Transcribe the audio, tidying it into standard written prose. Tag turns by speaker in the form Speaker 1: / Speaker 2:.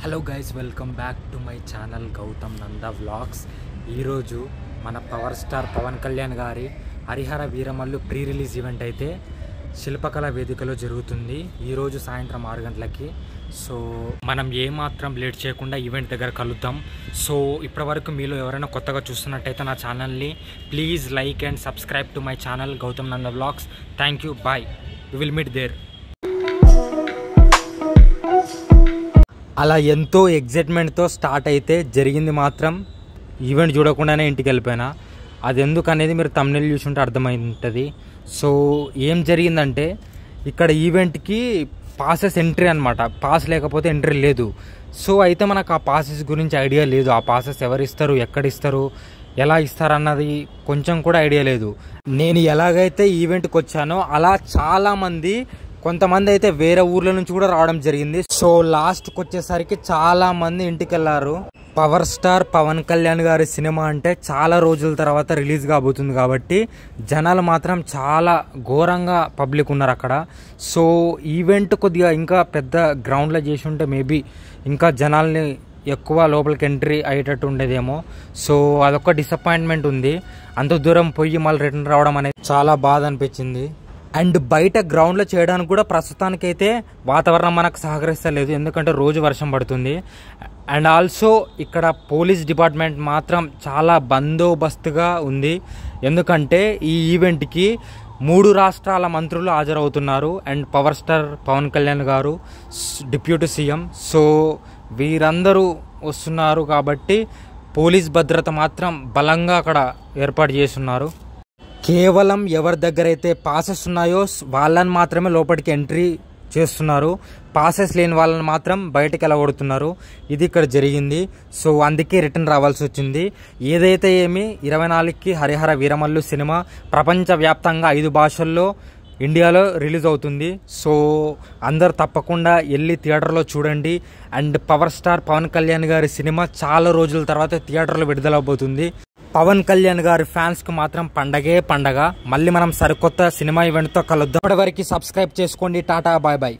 Speaker 1: Hello guys, welcome back to my channel Gautham Nanda vlogs. ఈరోజు మన power star Pawan Kalyan గారి Harihara Veeramallu pre release event అయితే శిల్పకళా వేదికలో జరుగుతుంది ఈరోజు సాయంత్రం 6 గంటలకి. సో మనం ఏమాత్రం లేట్ చేయకుండా ఈవెంట్ దగ్గర కలుద్దాం. సో ఇప్పటివరకు మీలో ఎవరైనా కొత్తగా చూస్తున్నట్టయితే నా ఛానల్ని please like and subscribe to my channel Gautham Nanda vlogs. Thank you, bye, we will meet there. అలా ఎంతో ఎగ్జైట్మెంట్తో స్టార్ట్ అయితే జరిగింది మాత్రం ఈవెంట్ చూడకుండానే ఇంటికి వెళ్ళిపోయినా. అది ఎందుకు అనేది మీరు తమ్నెల్ చూసుంటే అర్థమై ఉంటుంది. సో ఏం జరిగిందంటే ఇక్కడ ఈవెంట్కి పాసెస్ ఎంట్రీ అనమాట. పాస్ లేకపోతే ఎంట్రీ లేదు. సో అయితే మనకు ఆ పాసెస్ గురించి ఐడియా లేదు. ఆ పాసెస్ ఎవరు ఇస్తారు, ఎక్కడ ఇస్తారు, ఎలా ఇస్తారు అన్నది కొంచెం కూడా ఐడియా లేదు. నేను ఎలాగైతే ఈవెంట్కి వచ్చానో అలా చాలామంది, కొంతమంది అయితే వేరే ఊర్ల నుంచి కూడా రావడం జరిగింది. సో లాస్ట్కి వచ్చేసరికి చాలా మంది ఇంటికి వెళ్ళారు. పవర్ స్టార్ పవన్ కళ్యాణ్ గారి సినిమా అంటే చాలా రోజుల తర్వాత రిలీజ్ కాబోతుంది కాబట్టి జనాలు మాత్రం చాలా ఘోరంగా పబ్లిక్ ఉన్నారు అక్కడ. సో ఈవెంట్ కొద్దిగా ఇంకా పెద్ద గ్రౌండ్లో చేసి ఉంటే మేబీ ఇంకా జనాల్ని ఎక్కువ లోపలికి ఎంట్రీ అయ్యేటట్టు ఉండేదేమో. సో అదొక డిసప్పాయింట్మెంట్ ఉంది. అంత దూరం పోయి మళ్ళీ రిటర్న్ రావడం అనేది చాలా బాధ అనిపించింది. అండ్ బయట గ్రౌండ్లో చేయడానికి కూడా ప్రస్తుతానికైతే వాతావరణం మనకు సహకరిస్తలేదు, ఎందుకంటే రోజు వర్షం పడుతుంది. అండ్ ఆల్సో ఇక్కడ పోలీస్ డిపార్ట్మెంట్ మాత్రం చాలా బందోబస్తుగా ఉంది, ఎందుకంటే ఈ ఈవెంట్కి 3 రాష్ట్రాల మంత్రులు హాజరవుతున్నారు. And power star Pawan Kalyan గారు, డిప్యూటీ సీఎం. సో వీరందరూ వస్తున్నారు కాబట్టి పోలీస్ భద్రత మాత్రం బలంగా అక్కడ ఏర్పాటు చేస్తున్నారు. కేవలం ఎవరి దగ్గర అయితే పాసెస్ ఉన్నాయో వాళ్ళని మాత్రమే లోపలికి ఎంట్రీ చేస్తున్నారు. పాసెస్ లేని వాళ్ళని మాత్రం బయటకు వెళ్ళగొడుతున్నారు. ఇది ఇక్కడ జరిగింది. సో అందుకే రిటర్న్ రావాల్సి వచ్చింది. ఏదైతే ఏమి 24కి హరిహర వీరమల్లు సినిమా ప్రపంచవ్యాప్తంగా 5 భాషల్లో ఇండియాలో రిలీజ్ అవుతుంది. సో అందరు తప్పకుండా వెళ్ళి థియేటర్లో చూడండి. And power star Pawan Kalyan గారి సినిమా చాలా రోజుల తర్వాత థియేటర్లో విడుదలవబోతుంది. పవన్ కళ్యాణ్ గారి ఫ్యాన్స్కి మాత్రం పండగే పండగ. మళ్ళీ మనం సరికొత్త సినిమా ఈవెంట్తో కలుద్దాం. ఇప్పటివరకు సబ్స్క్రైబ్ చేసుకోండి. Tata, bye bye.